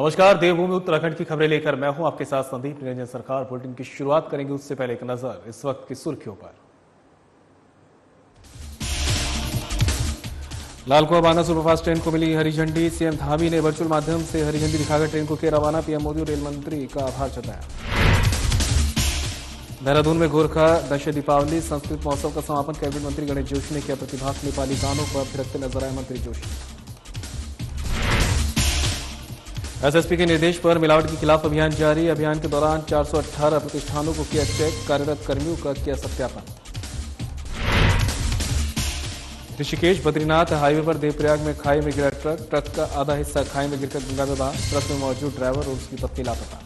नमस्कार, देवभूमि उत्तराखंड की खबरें लेकर मैं हूं आपके साथ संदीप निरंजन सरकार। बुलेटिन की शुरुआत करेंगे उससे पहले एक नजर इस वक्त की सुर्खियों पर। लालकुआ बाना सुपरफास्ट ट्रेन को मिली हरी झंडी। सीएम धामी ने वर्चुअल माध्यम से हरी झंडी दिखाकर ट्रेन को किया रवाना। पीएम मोदी और रेल मंत्री का आभार जताया। देहरादून में गोरखा दशहरा दीपावली संस्कृत महोत्सव का समापन। कैबिनेट मंत्री गणेश जोशी ने किया प्रतिभाग। नेपाली गानों पर थिरकते नजर आए मंत्री जोशी। एसएसपी के निर्देश पर मिलावट के खिलाफ अभियान जारी। अभियान के दौरान 418 प्रतिष्ठानों को किया चेक। कार्यरत कर्मियों का किया सत्यापन। ऋषिकेश बद्रीनाथ हाईवे पर देवप्रयाग में खाई में गिरा ट्रक का आधा हिस्सा खाई में गिरकर गंगा में बहा। ट्रक में मौजूद ड्राइवर और उसकी पत्नी लापता।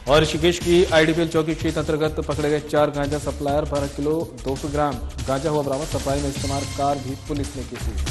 और ऋषिकेश की आईडीपीएल चौकी क्षेत्र अंतर्गत पकड़े गए 4 गांजा सप्लायर। 12 किलो 200 ग्राम गांजा हुआ बरामद। सप्लाई में इस्तेमाल कार भी पुलिस ने की सीज।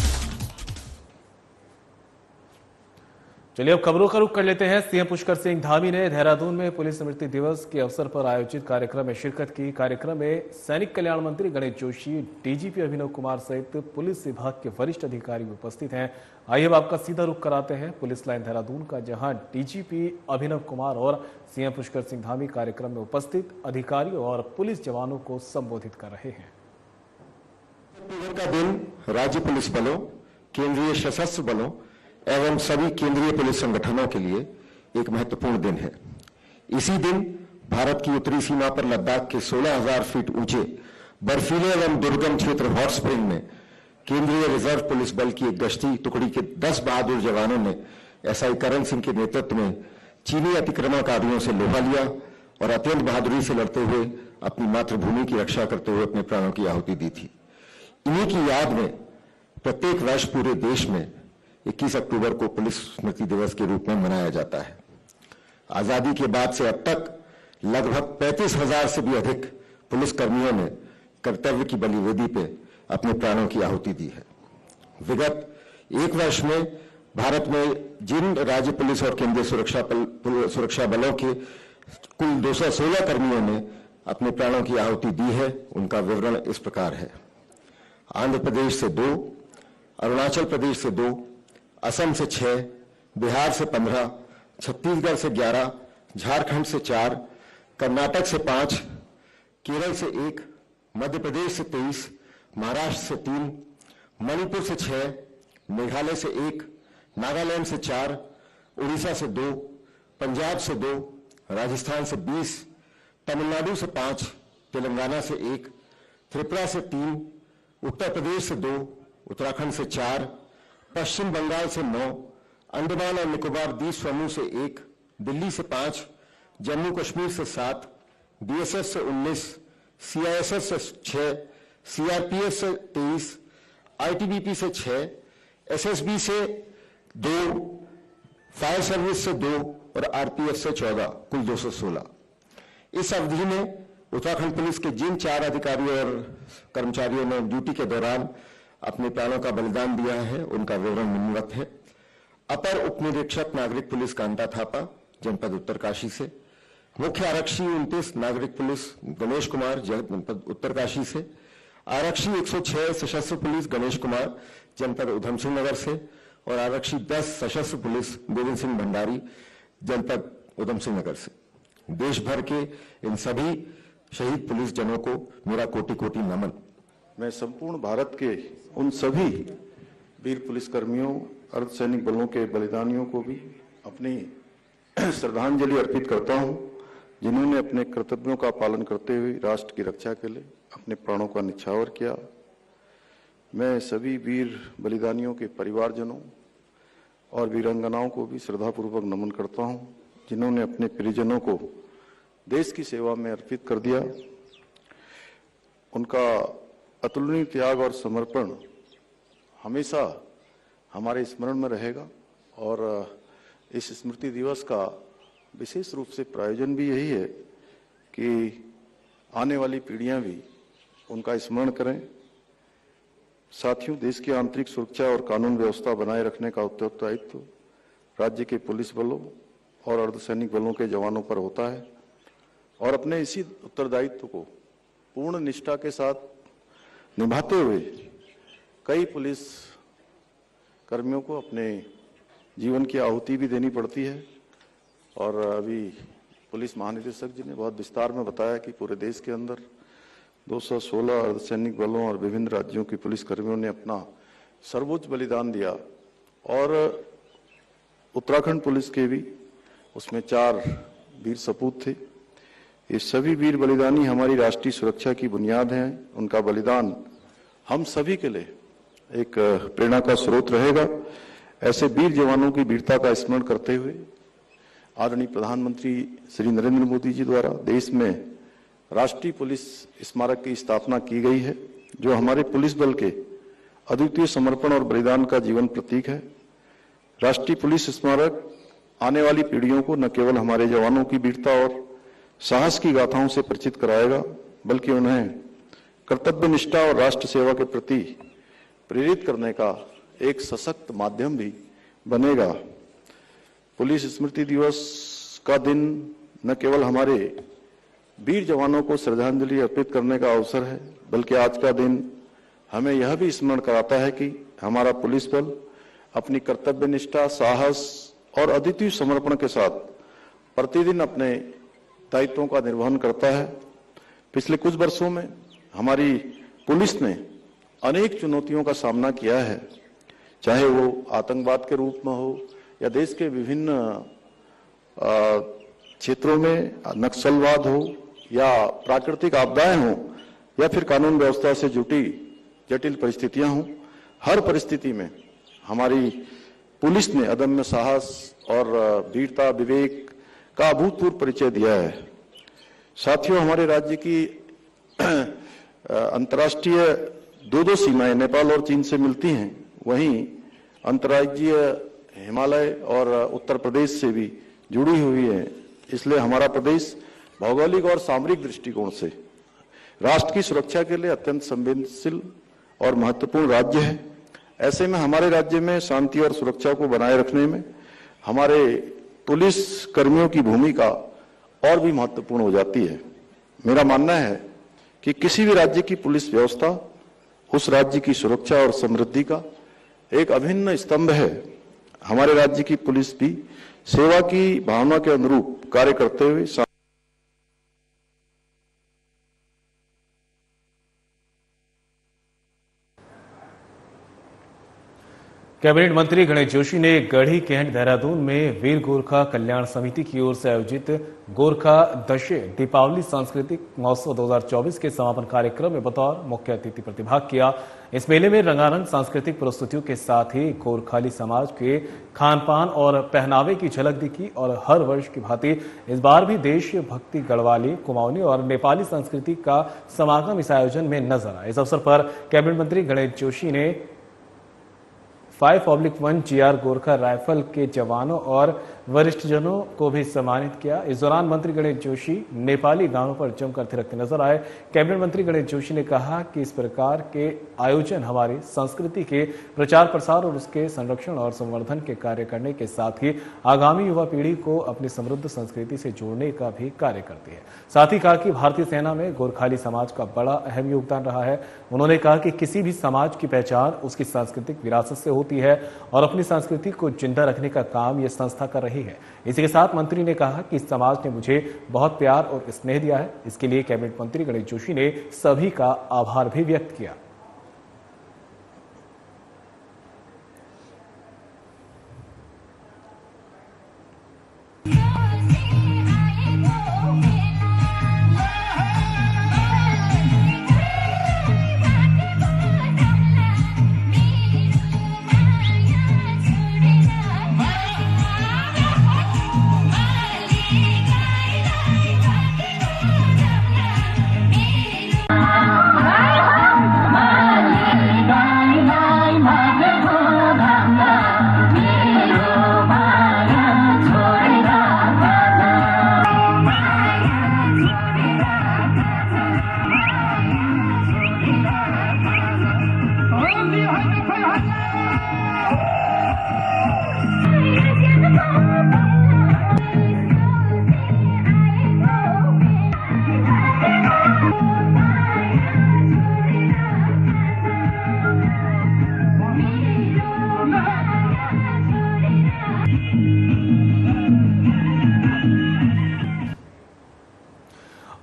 चलिए अब खबरों का रुख कर लेते हैं। सीएम पुष्कर सिंह धामी ने देहरादून में पुलिस स्मृति दिवस के अवसर पर आयोजित कार्यक्रम में शिरकत की। कार्यक्रम में सैनिक कल्याण मंत्री गणेश जोशी, डीजीपी अभिनव कुमार सहित पुलिस विभाग के वरिष्ठ अधिकारी उपस्थित हैं। आइए अब आपका सीधा रुख कराते हैं पुलिस लाइन देहरादून का, जहां डीजीपी अभिनव कुमार और सीएम पुष्कर सिंह धामी कार्यक्रम में उपस्थित अधिकारियों और पुलिस जवानों को संबोधित कर रहे हैं। का दिन राज्य पुलिस बलों, केंद्रीय सशस्त्र बलों एवं सभी केंद्रीय पुलिस संगठनों के लिए एक महत्वपूर्ण दिन है। इसी दिन भारत की उत्तरी सीमा पर लद्दाख के 16,000 फीट ऊंचे बर्फीले एवं दुर्गम क्षेत्र हॉट स्प्रिंग में केंद्रीय रिजर्व पुलिस बल की एक गश्ती टुकड़ी के 10 बहादुर जवानों ने एसआई करण सिंह के नेतृत्व में चीनी अतिक्रमणकारियों से लोहा लिया और अत्यंत बहादुरी से लड़ते हुए अपनी मातृभूमि की रक्षा करते हुए अपने प्राणों की आहुति दी थी। इन्हीं की याद में प्रत्येक वर्ष पूरे देश में 21 अक्टूबर को पुलिस स्मृति दिवस के रूप में मनाया जाता है। आजादी के बाद से अब तक लगभग 35,000 से भी अधिक पुलिस कर्मियों ने कर्तव्य की बलिवेदी पे अपने प्राणों की आहुति दी है। विगत एक वर्ष में भारत में जिन राज्य पुलिस और केंद्रीय सुरक्षा बलों के कुल 216 कर्मियों ने अपने प्राणों की आहुति दी है, उनका विवरण इस प्रकार है। आंध्र प्रदेश से 2, अरुणाचल प्रदेश से 2, असम से 6, बिहार से 15, छत्तीसगढ़ से 11, झारखंड से 4, कर्नाटक से 5, केरल से 1, मध्य प्रदेश से 23, महाराष्ट्र से 3, मणिपुर से 6, मेघालय से 1, नागालैंड से 4, उड़ीसा से 2, पंजाब से 2, राजस्थान से 20, तमिलनाडु से 5, तेलंगाना से 1, त्रिपुरा से 3, उत्तर प्रदेश से 2, उत्तराखंड से 4, पश्चिम बंगाल से 9, अंडमान और निकोबार द्वीप समूह से 1, दिल्ली से 5, जम्मू कश्मीर से 7, बीएसएफ से 19, सीआईएसएफ से 6, सीआरपीएफ से 23, आईटीबीपी से 6, एसएसबी से 2, फायर सर्विस से 2 और आरपीएफ से 14, कुल 216। इस अवधि में उत्तराखंड पुलिस के जिन 4 अधिकारियों और कर्मचारियों ने ड्यूटी के दौरान अपने प्राणों का बलिदान दिया है, उनका विवरण निम्नवत है। अपर उप निरीक्षक नागरिक पुलिस कांता थापा, जनपद उत्तरकाशी से। मुख्य आरक्षी 29 नागरिक पुलिस गणेश कुमार, जनपद उत्तरकाशी से। आरक्षी 106 सशस्त्र पुलिस गणेश कुमार, जनपद उधम सिंह नगर से। और आरक्षी 10 सशस्त्र पुलिस गोविंद सिंह भंडारी, जनपद उधम सिंह नगर से। देश भर के इन सभी शहीद पुलिस जनों को मेरा कोटि कोटि नमन। मैं संपूर्ण भारत के उन सभी वीर पुलिसकर्मियों, अर्धसैनिक बलों के बलिदानियों को भी अपनी श्रद्धांजलि अर्पित करता हूं, जिन्होंने अपने कर्तव्यों का पालन करते हुए राष्ट्र की रक्षा के लिए अपने प्राणों का निछावर किया। मैं सभी वीर बलिदानियों के परिवारजनों और वीरांगनाओं को भी श्रद्धापूर्वक नमन करता हूं, जिन्होंने अपने परिजनों को देश की सेवा में अर्पित कर दिया। उनका अतुलनीय त्याग और समर्पण हमेशा हमारे स्मरण में रहेगा और इस स्मृति दिवस का विशेष रूप से प्रायोजन भी यही है कि आने वाली पीढ़ियां भी उनका स्मरण करें। साथियों, देश की आंतरिक सुरक्षा और कानून व्यवस्था बनाए रखने का उत्तरदायित्व राज्य के पुलिस बलों और अर्धसैनिक बलों के जवानों पर होता है और अपने इसी उत्तरदायित्व को पूर्ण निष्ठा के साथ निभाते हुए कई पुलिस कर्मियों को अपने जीवन की आहुति भी देनी पड़ती है। और अभी पुलिस महानिदेशक जी ने बहुत विस्तार में बताया कि पूरे देश के अंदर 216 अर्धसैनिक बलों और विभिन्न राज्यों के पुलिस कर्मियों ने अपना सर्वोच्च बलिदान दिया। और उत्तराखंड पुलिस के भी उसमें 4 वीर सपूत थे। ये सभी वीर बलिदानी हमारी राष्ट्रीय सुरक्षा की बुनियाद हैं। उनका बलिदान हम सभी के लिए एक प्रेरणा का स्रोत रहेगा। ऐसे वीर जवानों की वीरता का स्मरण करते हुए आदरणीय प्रधानमंत्री श्री नरेंद्र मोदी जी द्वारा देश में राष्ट्रीय पुलिस स्मारक की स्थापना की गई है, जो हमारे पुलिस बल के अद्वितीय समर्पण और बलिदान का जीवन प्रतीक है। राष्ट्रीय पुलिस स्मारक आने वाली पीढ़ियों को न केवल हमारे जवानों की वीरता और साहस की गाथाओं से परिचित कराएगा, बल्कि उन्हें कर्तव्य निष्ठा और राष्ट्र सेवा के प्रति प्रेरित करने का एक सशक्त माध्यम भी बनेगा। पुलिस स्मृति दिवस का दिन न केवल हमारे वीर जवानों को श्रद्धांजलि अर्पित करने का अवसर है, बल्कि आज का दिन हमें यह भी स्मरण कराता है कि हमारा पुलिस बल अपनी कर्तव्य निष्ठा, साहस और अद्वितीय समर्पण के साथ प्रतिदिन अपने दायित्वों का निर्वहन करता है। पिछले कुछ वर्षों में हमारी पुलिस ने अनेक चुनौतियों का सामना किया है, चाहे वो आतंकवाद के रूप में हो या देश के विभिन्न क्षेत्रों में नक्सलवाद हो या प्राकृतिक आपदाएं हो या फिर कानून व्यवस्था से जुटी जटिल परिस्थितियां हों। हर परिस्थिति में हमारी पुलिस ने अदम्य साहस और वीरता, विवेक का अभूतपूर्व परिचय दिया है। साथियों, हमारे राज्य की अंतर्राष्ट्रीय 2 सीमाएं नेपाल और चीन से मिलती हैं, वहीं अंतर्राज्यीय हिमालय और उत्तर प्रदेश से भी जुड़ी हुई है। इसलिए हमारा प्रदेश भौगोलिक और सामरिक दृष्टिकोण से राष्ट्र की सुरक्षा के लिए अत्यंत संवेदनशील और महत्वपूर्ण राज्य है। ऐसे में हमारे राज्य में शांति और सुरक्षा को बनाए रखने में हमारे पुलिस कर्मियों की भूमिका और भी महत्वपूर्ण हो जाती है। मेरा मानना है कि किसी भी राज्य की पुलिस व्यवस्था उस राज्य की सुरक्षा और समृद्धि का एक अभिन्न स्तंभ है। हमारे राज्य की पुलिस भी सेवा की भावना के अनुरूप कार्य करते हुए कैबिनेट मंत्री गणेश जोशी ने गढ़ी कैंट देहरादून में वीर गोरखा कल्याण समिति की ओर से आयोजित गोरखा दशे दीपावली सांस्कृतिक महोत्सव 2024 के समापन कार्यक्रम में बतौर मुख्य अतिथि प्रतिभाग किया। इस मेले में रंगारंग सांस्कृतिक प्रस्तुतियों के साथ ही गोरखाली समाज के खान पान और पहनावे की झलक दिखी और हर वर्ष की भांति इस बार भी देश भक्ति, गढ़वाली, कुमाऊनी और नेपाली संस्कृति का समागम इस आयोजन में नजर आया। इस अवसर पर कैबिनेट मंत्री गणेश जोशी ने 5/1 GR गोरखा राइफल के जवानों और वरिष्ठजनों को भी सम्मानित किया। इस दौरान मंत्री गणेश जोशी नेपाली गानों पर जमकर थिरकते नजर आए। कैबिनेट मंत्री गणेश जोशी ने कहा कि इस प्रकार के आयोजन हमारी संस्कृति के प्रचार प्रसार और उसके संरक्षण और संवर्धन के कार्य करने के साथ ही आगामी युवा पीढ़ी को अपनी समृद्ध संस्कृति से जोड़ने का भी कार्य करती है। साथ ही कहा कि भारतीय सेना में गोरखाली समाज का बड़ा अहम योगदान रहा है। उन्होंने कहा कि किसी भी समाज की पहचान उसकी सांस्कृतिक विरासत से होती है और अपनी संस्कृति को जिंदा रखने का काम यह संस्था कर रही है। इसी के साथ मंत्री ने कहा कि इस समाज ने मुझे बहुत प्यार और स्नेह दिया है। इसके लिए कैबिनेट मंत्री गणेश जोशी ने सभी का आभार भी व्यक्त किया।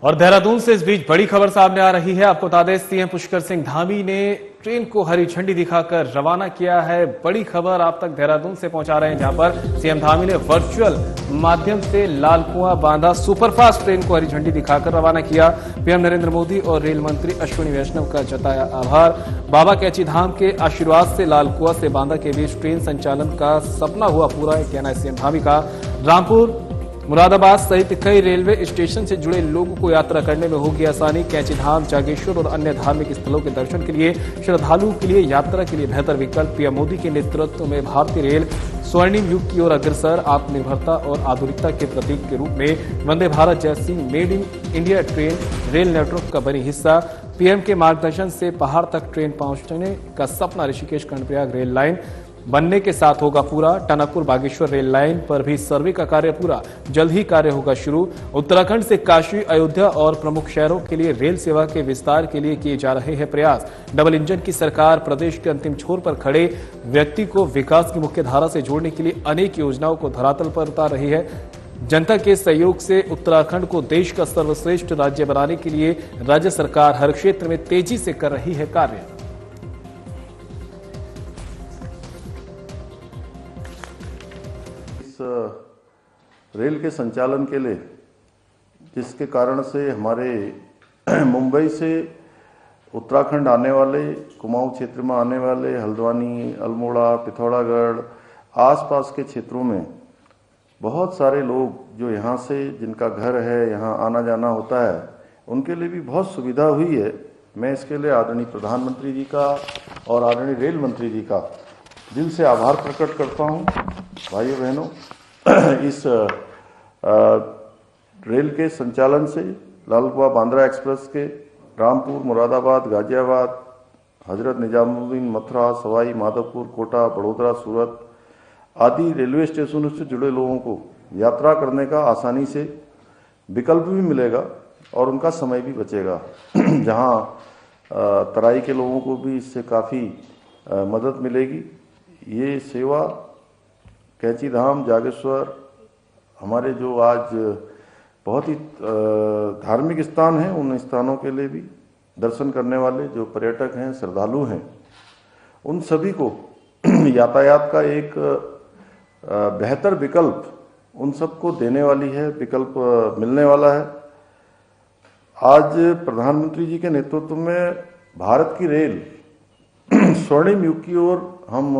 और देहरादून से इस बीच बड़ी खबर सामने आ रही है। आपको बता दें, सीएम पुष्कर सिंह धामी ने ट्रेन को हरी झंडी दिखाकर रवाना किया है। बड़ी खबर आप तक देहरादून से पहुंचा रहे हैं, जहां पर सीएम धामी ने वर्चुअल माध्यम से लाल कुआं बांधा सुपरफास्ट ट्रेन को हरी झंडी दिखाकर रवाना किया। पीएम नरेंद्र मोदी और रेल मंत्री अश्विनी वैष्णव का जताया आभार। बाबा कैंची धाम के आशीर्वाद से लाल कुआं से बांदा के बीच ट्रेन संचालन का सपना हुआ पूरा, कहना है सीएम धामी का। रामपुर, मुरादाबाद सहित कई रेलवे स्टेशन से जुड़े लोगों को यात्रा करने में होगी आसानी। कैंची धाम, जागेश्वर और अन्य धार्मिक स्थलों के दर्शन के लिए श्रद्धालुओं के लिए यात्रा के लिए बेहतर विकल्प। पीएम मोदी के नेतृत्व में भारतीय रेल स्वर्णिम युग की ओर अग्रसर। आत्मनिर्भरता और आधुनिकता के प्रतीक के रूप में वंदे भारत जैसी made in India train rail network का बनी हिस्सा। पीएम के मार्गदर्शन से पहाड़ तक ट्रेन पहुंचने का सपना ऋषिकेश कर्णप्रयाग रेल लाइन बनने के साथ होगा पूरा। टनकपुर बागेश्वर रेल लाइन पर भी सर्वे का कार्य पूरा, जल्द ही कार्य होगा शुरू। उत्तराखंड से काशी, अयोध्या और प्रमुख शहरों के लिए रेल सेवा के विस्तार के लिए किए जा रहे हैं प्रयास। डबल इंजन की सरकार प्रदेश के अंतिम छोर पर खड़े व्यक्ति को विकास की मुख्य धारा से जोड़ने के लिए अनेक योजनाओं को धरातल पर उतार रही है। जनता के सहयोग से उत्तराखंड को देश का सर्वश्रेष्ठ राज्य बनाने के लिए राज्य सरकार हर क्षेत्र में तेजी से कर रही है कार्य। रेल के संचालन के लिए, जिसके कारण से हमारे मुंबई से उत्तराखंड आने वाले, कुमाऊं क्षेत्र में आने वाले, हल्द्वानी, अल्मोड़ा, पिथौरागढ़ आसपास के क्षेत्रों में बहुत सारे लोग जो यहाँ से, जिनका घर है, यहाँ आना जाना होता है, उनके लिए भी बहुत सुविधा हुई है। मैं इसके लिए आदरणीय प्रधानमंत्री जी का और आदरणीय रेल मंत्री जी का दिल से आभार प्रकट करता हूँ। भाइयों बहनों, इस रेल के संचालन से लाल कुआं बांद्रा एक्सप्रेस के रामपुर, मुरादाबाद, गाजियाबाद, हजरत निजामुद्दीन, मथुरा, सवाई माधोपुर, कोटा, बड़ोदरा, सूरत आदि रेलवे स्टेशनों से जुड़े लोगों को यात्रा करने का आसानी से विकल्प भी मिलेगा और उनका समय भी बचेगा। जहां तराई के लोगों को भी इससे काफ़ी मदद मिलेगी। ये सेवा कैंची धाम, जागेश्वर, हमारे जो आज बहुत ही धार्मिक स्थान हैं, उन स्थानों के लिए भी दर्शन करने वाले जो पर्यटक हैं, श्रद्धालु हैं, उन सभी को यातायात का एक बेहतर विकल्प उन सबको देने वाली है, विकल्प मिलने वाला है। आज प्रधानमंत्री जी के नेतृत्व में भारत की रेल स्वर्णिम युग की ओर हम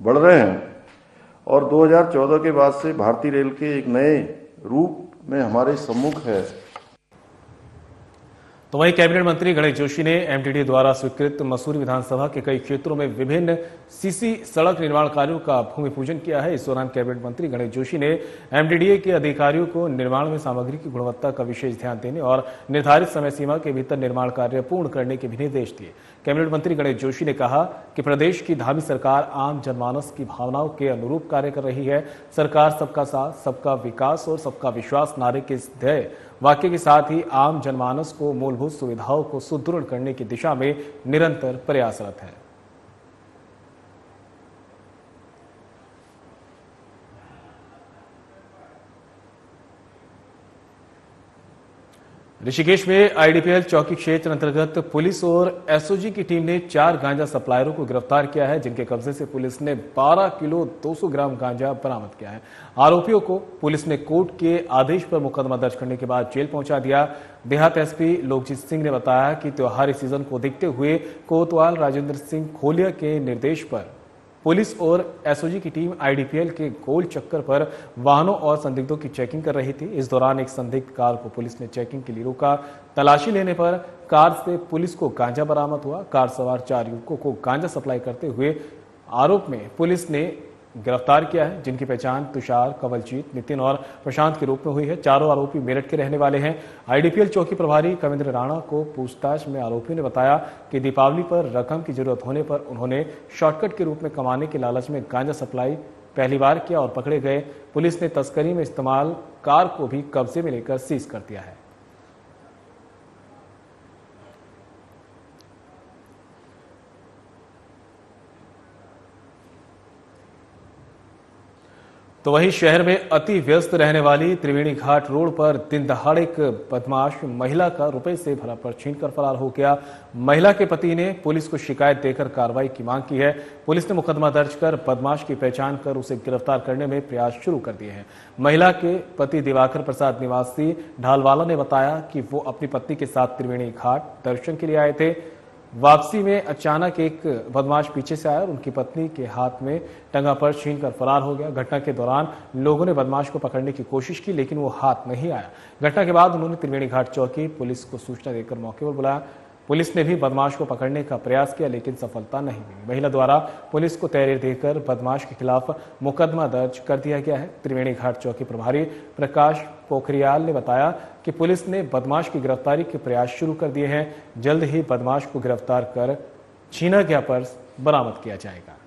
बढ़ रहे हैं और 2014 के बाद से भारतीय रेल के एक नए रूप में हमारे सम्मुख है। तो वहीं कैबिनेट मंत्री गणेश जोशी ने एमटीडीए द्वारा स्वीकृत मसूरी विधानसभा के कई क्षेत्रों में विभिन्न सीसी सड़क निर्माण कार्यों का भूमि पूजन किया है। इस दौरान कैबिनेट मंत्री गणेश जोशी ने एमटीडीए के अधिकारियों को निर्माण में सामग्री की गुणवत्ता का विशेष ध्यान देने और निर्धारित समय सीमा के भीतर निर्माण कार्य पूर्ण करने के भी निर्देश दिए। कैबिनेट मंत्री गणेश जोशी ने कहा कि प्रदेश की धामी सरकार आम जनमानस की भावनाओं के अनुरूप कार्य कर रही है। सरकार सबका साथ, सबका विकास और सबका विश्वास नारे के ध्येय वाक्य के साथ ही आम जनमानस को मूलभूत सुविधाओं को सुदृढ़ करने की दिशा में निरंतर प्रयासरत है। ऋषिकेश में आईडीपीएल चौकी क्षेत्र अंतर्गत पुलिस और एसओजी की टीम ने 4 गांजा सप्लायरों को गिरफ्तार किया है, जिनके कब्जे से पुलिस ने 12 किलो 200 ग्राम गांजा बरामद किया है। आरोपियों को पुलिस ने कोर्ट के आदेश पर मुकदमा दर्ज करने के बाद जेल पहुंचा दिया। देहात एसपी लोकजीत सिंह ने बताया कि त्योहारी सीजन को देखते हुए कोतवाल राजेंद्र सिंह खोलिया के निर्देश पर पुलिस और एसओजी की टीम आईडीपीएल के गोल चक्कर पर वाहनों और संदिग्धों की चेकिंग कर रही थी। इस दौरान एक संदिग्ध कार को पुलिस ने चेकिंग के लिए रोका। तलाशी लेने पर कार से पुलिस को गांजा बरामद हुआ। कार सवार 4 युवकों को गांजा सप्लाई करते हुए आरोप में पुलिस ने गिरफ्तार किया है, जिनकी पहचान तुषार, कवलजीत, नितिन और प्रशांत के रूप में हुई है। चारों आरोपी मेरठ के रहने वाले हैं। आईडीपीएल चौकी प्रभारी कविंद्र राणा को पूछताछ में आरोपियों ने बताया कि दीपावली पर रकम की जरूरत होने पर उन्होंने शॉर्टकट के रूप में कमाने के लालच में गांजा सप्लाई पहली बार किया और पकड़े गए। पुलिस ने तस्करी में इस्तेमाल कार को भी कब्जे में लेकर सीज कर दिया है। तो वहीं शहर में अति व्यस्त रहने वाली त्रिवेणी घाट रोड पर दिन दहाड़े एक बदमाश महिला का रुपए से भरा पर्स छीनकर फरार हो गया। महिला के पति ने पुलिस को शिकायत देकर कार्रवाई की मांग की है। पुलिस ने मुकदमा दर्ज कर बदमाश की पहचान कर उसे गिरफ्तार करने में प्रयास शुरू कर दिए हैं। महिला के पति दिवाकर प्रसाद निवासी ढालवाला ने बताया कि वो अपनी पत्नी के साथ त्रिवेणी घाट दर्शन के लिए आए थे। वापसी में अचानक एक बदमाश पीछे से आया और उनकी पत्नी के हाथ में टंगा पर्स छीनकर फरार हो गया। घटना के दौरान लोगों ने बदमाश को पकड़ने की कोशिश की, लेकिन वो हाथ नहीं आया। घटना के बाद उन्होंने त्रिवेणी घाट चौकी पुलिस को सूचना देकर मौके पर बुलाया। पुलिस ने भी बदमाश को पकड़ने का प्रयास किया, लेकिन सफलता नहीं मिली। महिला द्वारा पुलिस को तहरीर देकर बदमाश के खिलाफ मुकदमा दर्ज कर दिया गया है। त्रिवेणी घाट चौकी प्रभारी प्रकाश पोखरियाल ने बताया कि पुलिस ने बदमाश की गिरफ्तारी के प्रयास शुरू कर दिए हैं। जल्द ही बदमाश को गिरफ्तार कर छीना गया पर्स बरामद किया जाएगा।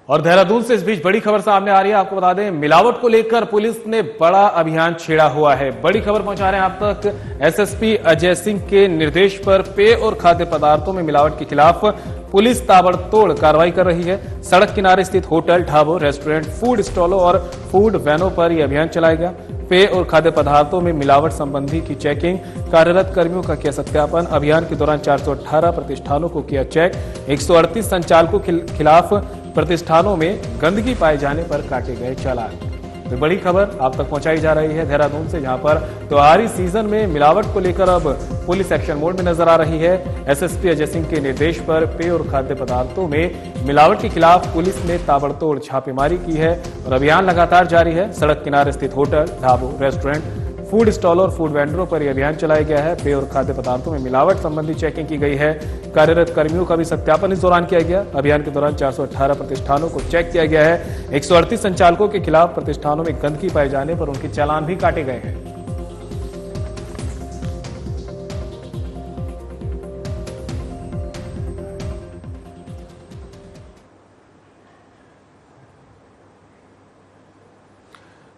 और देहरादून से इस बीच बड़ी खबर सामने आ रही है। आपको बता दें, मिलावट को लेकर पुलिस ने बड़ा अभियान छेड़ा हुआ है। बड़ी खबर पहुंचा रहे हैं आप तक। एसएसपी अजय सिंह के निर्देश पर पेय और खाद्य पदार्थों में मिलावट के खिलाफ पुलिस ताबड़तोड़ कार्रवाई कर रही है। सड़क किनारे स्थित होटल, ढाबों, रेस्टोरेंट, फूड स्टॉलों और फूड वैनों पर यह अभियान चलाया गया। पेय और खाद्य पदार्थों में मिलावट संबंधी की चेकिंग, कार्यरत कर्मियों का किया सत्यापन। अभियान के दौरान 418 प्रतिष्ठानों को किया चेक। 138 संचालकों के खिलाफ प्रतिष्ठानों में गंदगी पाए जाने पर काटे गए चालान। तो बड़ी खबर आप तक पहुंचाई जा रही है देहरादून से, जहां पर त्योहारी सीजन में मिलावट को लेकर अब पुलिस एक्शन मोड में नजर आ रही है। एसएसपी अजय सिंह के निर्देश पर पेय और खाद्य पदार्थों में मिलावट के खिलाफ पुलिस ने ताबड़तोड़ छापेमारी की है और अभियान लगातार जारी है। सड़क किनारे स्थित होटल, ढाबों, रेस्टोरेंट, फूड स्टॉल और फूड वेंडरों पर यह अभियान चलाया गया है। पेय और खाद्य पदार्थों में मिलावट संबंधी चेकिंग की गई है। कार्यरत कर्मियों का भी सत्यापन इस दौरान किया गया। अभियान के दौरान 418 प्रतिष्ठानों को चेक किया गया है। 138 संचालकों के खिलाफ प्रतिष्ठानों में गंदगी पाए जाने पर उनके चालान भी काटे गए हैं।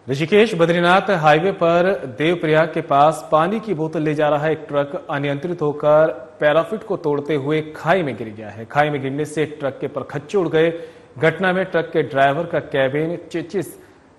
ऋषिकेश बद्रीनाथ हाईवे पर देवप्रयाग के पास पानी की बोतल ले जा रहा एक ट्रक अनियंत्रित होकर पैराफिट को तोड़ते हुए खाई में गिर गया है। खाई में गिरने से ट्रक के परखच्चे उड़ गए। घटना में ट्रक के ड्राइवर का कैबिन चिचिस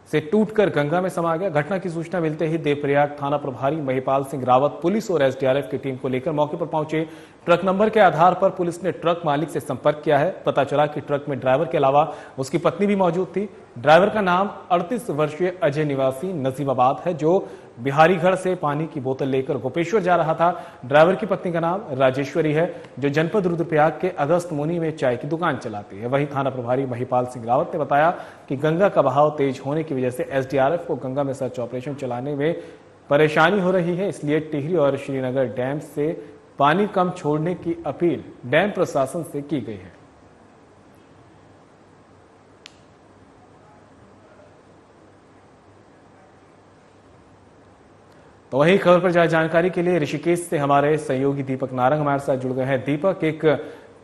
से टूटकर गंगा में समा गया। घटना की सूचना मिलते ही देवप्रयाग थाना प्रभारी महिपाल सिंह रावत पुलिस और एसडीआरएफ की टीम को लेकर मौके पर पहुंचे। ट्रक नंबर के आधार पर पुलिस ने ट्रक मालिक से संपर्क किया है। पता चला कि ट्रक में ड्राइवर के अलावा उसकी पत्नी भी मौजूद थी। ड्राइवर का नाम 38 वर्षीय अजय निवासी नजीबाबाद है, जो बिहारीगढ़ से पानी की बोतल लेकर गोपेश्वर जा रहा था। ड्राइवर की पत्नी का नाम राजेश्वरी है, जो जनपद रुद्रप्रयाग के अगस्त मुनि में चाय की दुकान चलाती है। वहीं थाना प्रभारी महिपाल सिंह रावत ने बताया कि गंगा का बहाव तेज होने की वजह से एसडीआरएफ को गंगा में सर्च ऑपरेशन चलाने में परेशानी हो रही है, इसलिए टिहरी और श्रीनगर डैम से पानी कम छोड़ने की अपील डैम प्रशासन से की गई है। तो वही खबर पर ज्यादा जानकारी के लिए ऋषिकेश से हमारे सहयोगी दीपक नारंग हमारे साथ जुड़ गए हैं। दीपक, एक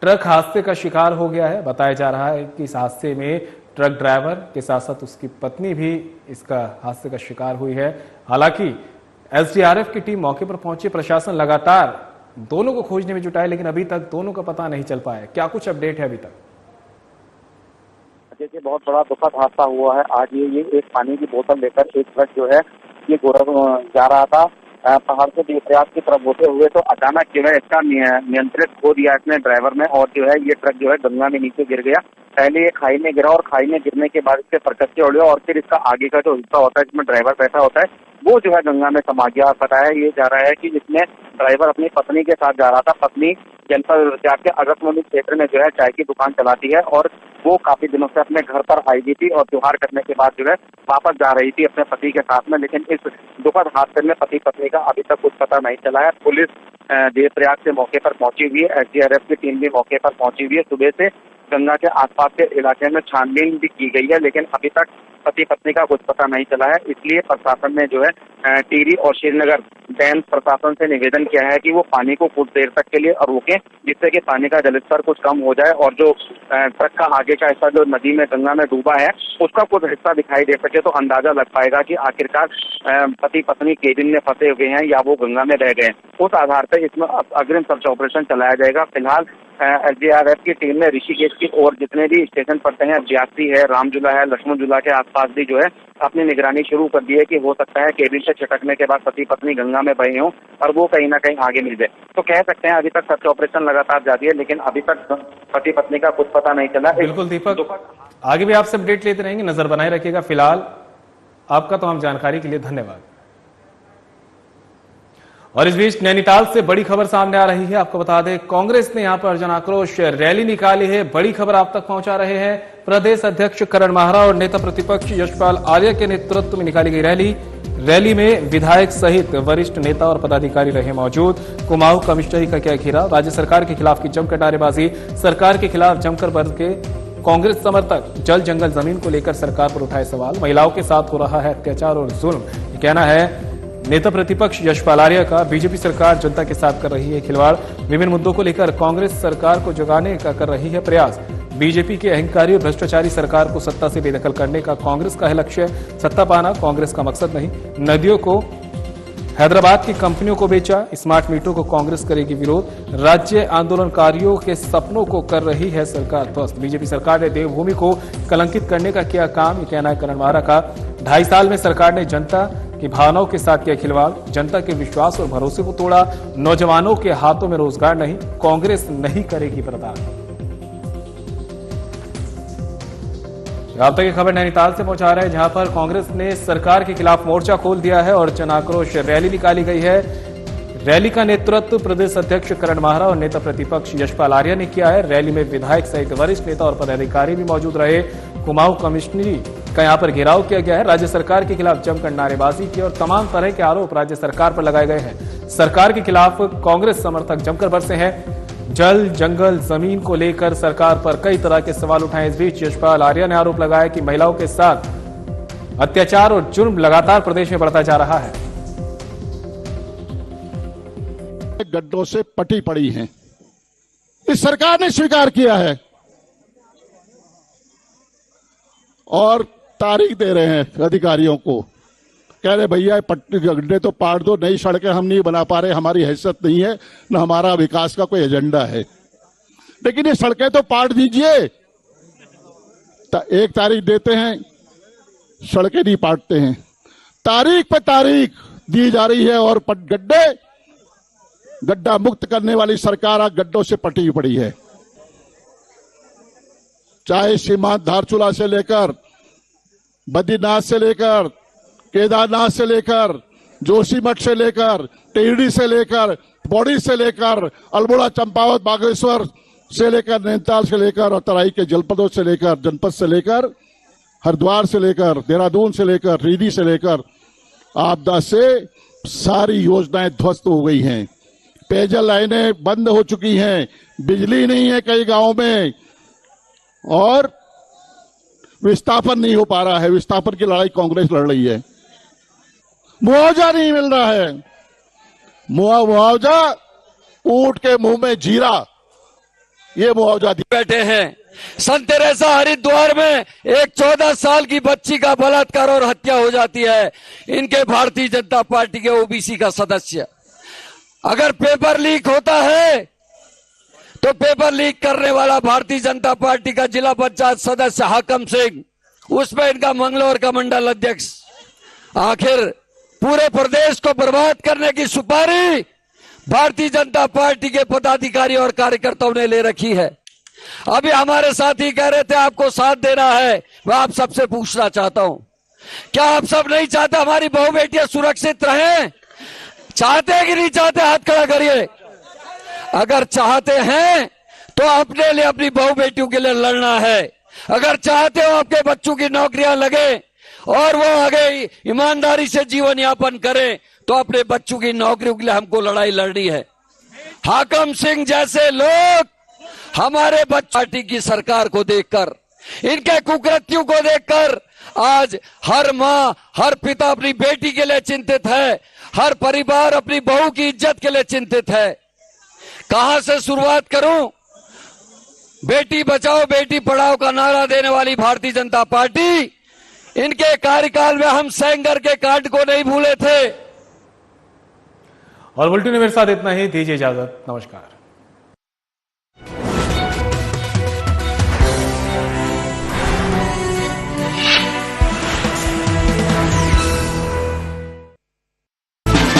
ट्रक हादसे का शिकार हो गया है। बताया जा रहा है कि इस हादसे में ट्रक ड्राइवर के साथ साथ उसकी पत्नी भी इसका हादसे का शिकार हुई है। हालांकि एसडीआरएफ की टीम मौके पर पहुंची, प्रशासन लगातार दोनों को खोजने में जुटा है, लेकिन अभी तक दोनों का पता नहीं चल पाया। क्या कुछ अपडेट है अभी तक? देखिए, बहुत बड़ा दुखद हादसा हुआ है आज। ये एक पानी की बोतल लेकर एक ट्रक जो है ये जा रहा था पहाड़ से देवप्रयाग की तरफ होते हुए, तो अचानक जो है इसका नियंत्रित खो दिया इसने ड्राइवर ने, और जो है ये ट्रक जो है गंगा में नीचे गिर गया। पहले ये खाई में गिरा और खाई में गिरने के बाद इसके परकच्चे उड़े और फिर इसका आगे का जो हिस्सा होता है जिसमें ड्राइवर बैठा होता है वो जो है गंगा में समा गया। बताया ये जा रहा है कि जिसमें ड्राइवर अपनी पत्नी के साथ जा रहा था। पत्नी जनपद रुद्रप्रयाग के अगस्तमुनि क्षेत्र में जो है चाय की दुकान चलाती है और वो काफी दिनों से अपने घर पर आई हुई थी और त्योहार करने के बाद जो है वापस जा रही थी अपने पति के साथ में। लेकिन इस दुखद हादसे में पति पत्नी का अभी तक कुछ पता नहीं चला है। पुलिस देवप्रयाग से मौके पर पहुंची हुई है, एसडीआरएफ की टीम भी मौके पर पहुंची हुई है। सुबह से गंगा के आसपास के इलाके में छानबीन भी की गई है, लेकिन अभी तक पति पत्नी का कुछ पता नहीं चला है। इसलिए प्रशासन ने जो है टिहरी और श्रीनगर डैम प्रशासन से निवेदन किया है कि वो पानी को कुछ देर तक के लिए रोकें, जिससे कि पानी का जलस्तर कुछ कम हो जाए और जो ट्रक का आगे का हिस्सा जो नदी में गंगा में डूबा है उसका कुछ हिस्सा दिखाई दे सके, तो अंदाजा लग पाएगा कि आखिरकार पति पत्नी केबिन में फंसे हुए हैं या वो गंगा में बह गए। उस आधार पर इसमें अग्रिम सर्च ऑपरेशन चलाया जाएगा। फिलहाल एसडीआरएफ की टीम ने ऋषिकेश की और जितने भी स्टेशन पड़ते हैं, ब्यासी है, रामझूला है, लक्ष्मण झूला के आसपास भी जो है अपनी निगरानी शुरू कर दी है कि हो सकता है केबिन से छिटकने के बाद पति पत्नी गंगा में बहे हों और वो कहीं ना कहीं आगे मिल जाए। तो कह सकते हैं अभी तक सर्च ऑपरेशन लगातार जारी है, लेकिन अभी तक पति पत्नी का कुछ पता नहीं चला। बिल्कुल दीपक, आगे भी आपसे अपडेट लेते रहेंगे, नजर बनाए रखिएगा। फिलहाल आपका तमाम जानकारी के लिए धन्यवाद। और इस बीच नैनीताल से बड़ी खबर सामने आ रही है। आपको बता दें, कांग्रेस ने यहां पर जन आक्रोश रैली निकाली है। बड़ी खबर आप तक पहुंचा रहे हैं। प्रदेश अध्यक्ष करण माहरा और नेता प्रतिपक्ष यशपाल आर्य के नेतृत्व में निकाली गई रैली में विधायक सहित वरिष्ठ नेता और पदाधिकारी रहे मौजूद। कुमाऊं कमिश्नरी का किया घेराव, राज्य सरकार के खिलाफ की जमकर नारेबाजी, सरकार के खिलाफ जमकर बरस के कांग्रेस समर्थक जल जंगल जमीन को लेकर सरकार पर उठाए सवाल। महिलाओं के साथ हो रहा है अत्याचार और जुल्म, ये कहना है नेता प्रतिपक्ष यशपाल आर्य का। बीजेपी सरकार जनता के साथ कर रही है खिलवाड़, विभिन्न मुद्दों को लेकर कांग्रेस सरकार को जगाने का कर रही है प्रयास। बीजेपी के अहंकारी और भ्रष्टाचारी सरकार को सत्ता से बेदखल करने का कांग्रेस का है लक्ष्य। सत्ता पाना कांग्रेस का मकसद नहीं। नदियों को हैदराबाद की कंपनियों को बेचा, स्मार्ट मीटरों को कांग्रेस करेगी विरोध। राज्य आंदोलनकारियों के सपनों को कर रही है सरकार ध्वस्त। बीजेपी सरकार ने देवभूमि को कलंकित करने का किया काम, ये कहना है करण माहरा का। 2.5 साल में सरकार ने जनता की भावनाओं के साथ किया खिलवाड़, जनता के विश्वास और भरोसे को तोड़ा। नौजवानों के हाथों में रोजगार नहीं, कांग्रेस नहीं करेगी बर्दाश्त। आप तक ये खबर नैनीताल से पहुंचा रहे हैं, जहां पर कांग्रेस ने सरकार के खिलाफ मोर्चा खोल दिया है और जन आक्रोश रैली निकाली गई है। रैली का नेतृत्व प्रदेश अध्यक्ष करण माहरा और नेता प्रतिपक्ष यशपाल आर्य ने किया है। रैली में विधायक सहित वरिष्ठ नेता और पदाधिकारी भी मौजूद रहे। कुमाऊं कमिश्नरी का यहां पर घेराव किया गया है। राज्य सरकार के खिलाफ जमकर नारेबाजी की और तमाम तरह के आरोप राज्य सरकार पर लगाए गए हैं। सरकार के खिलाफ कांग्रेस समर्थक जमकर बरसे हैं। जल जंगल जमीन को लेकर सरकार पर कई तरह के सवाल उठाए। इस बीच यशपाल आर्य ने आरोप लगाया कि महिलाओं के साथ अत्याचार और जुर्म लगातार प्रदेश में बढ़ता जा रहा है। गड्ढों से पटी पड़ी हैं, इस सरकार ने स्वीकार किया है और तारीख दे रहे हैं अधिकारियों को। कह रहे भैया पट्टी गड्ढे तो पाट दो, नई सड़कें हम नहीं बना पा रहे, हमारी हैसियत नहीं है, न हमारा विकास का कोई एजेंडा है, लेकिन ये सड़कें तो पाट दीजिए। 1 तारीख देते हैं, सड़कें नहीं पाटते हैं। तारीख पे तारीख दी जा रही है और गड्ढा मुक्त करने वाली सरकार आज गड्ढों से पटी पड़ी है। चाहे सीमांत धारचूला से लेकर बद्रीनाथ से लेकर केदारनाथ से लेकर जोशीमठ से लेकर टिहरी से लेकर पौड़ी से लेकर अल्मोड़ा चंपावत बागेश्वर से लेकर नैनीताल से लेकर और तराई के जनपदों से लेकर जनपद से लेकर हरिद्वार से लेकर देहरादून से लेकर रीदी से लेकर आपदा से सारी योजनाएं ध्वस्त हो गई हैं। पेयजल लाइनें बंद हो चुकी हैं, बिजली नहीं है कई गांवों में और विस्थापन नहीं हो पा रहा है। विस्थापन की लड़ाई कांग्रेस लड़ रही है। मुआवजा नहीं मिल रहा है। मुआवजा ऊंट के मुंह में जीरा, ये मुआवजा बैठे हैं। संत तेरेसा हरिद्वार में एक 14 साल की बच्ची का बलात्कार और हत्या हो जाती है। इनके भारतीय जनता पार्टी के ओबीसी का सदस्य। अगर पेपर लीक होता है तो पेपर लीक करने वाला भारतीय जनता पार्टी का जिला पंचायत सदस्य हाकम सिंह, उसमें इनका मंगलौर का मंडल अध्यक्ष। आखिर पूरे प्रदेश को बर्बाद करने की सुपारी भारतीय जनता पार्टी के पदाधिकारी और कार्यकर्ताओं ने ले रखी है। अभी हमारे साथी कह रहे थे आपको साथ देना है। मैं आप सबसे पूछना चाहता हूं, क्या आप सब नहीं चाहते हमारी बहु बेटियां सुरक्षित रहें? चाहते कि नहीं चाहते? हाथ खड़ा करिए। अगर चाहते हैं तो अपने लिए, अपनी बहु बेटियों के लिए लड़ना है। अगर चाहते हो आपके बच्चों की नौकरियां लगे और वो आगे ईमानदारी से जीवन यापन करें, तो अपने बच्चों की नौकरियों के लिए हमको लड़ाई लड़नी है। हाकम सिंह जैसे लोग हमारे पार्टी की सरकार को देखकर, इनके कुकृत्यों को देखकर आज हर मां, हर पिता अपनी बेटी के लिए चिंतित है, हर परिवार अपनी बहू की इज्जत के लिए चिंतित है। कहां से शुरुआत करूं? बेटी बचाओ बेटी पढ़ाओ का नारा देने वाली भारतीय जनता पार्टी, इनके कार्यकाल में हम सेंगर के कांड को नहीं भूले थे। और बुलेटिन में मेरे साथ इतना ही, दीजिए इजाजत, नमस्कार।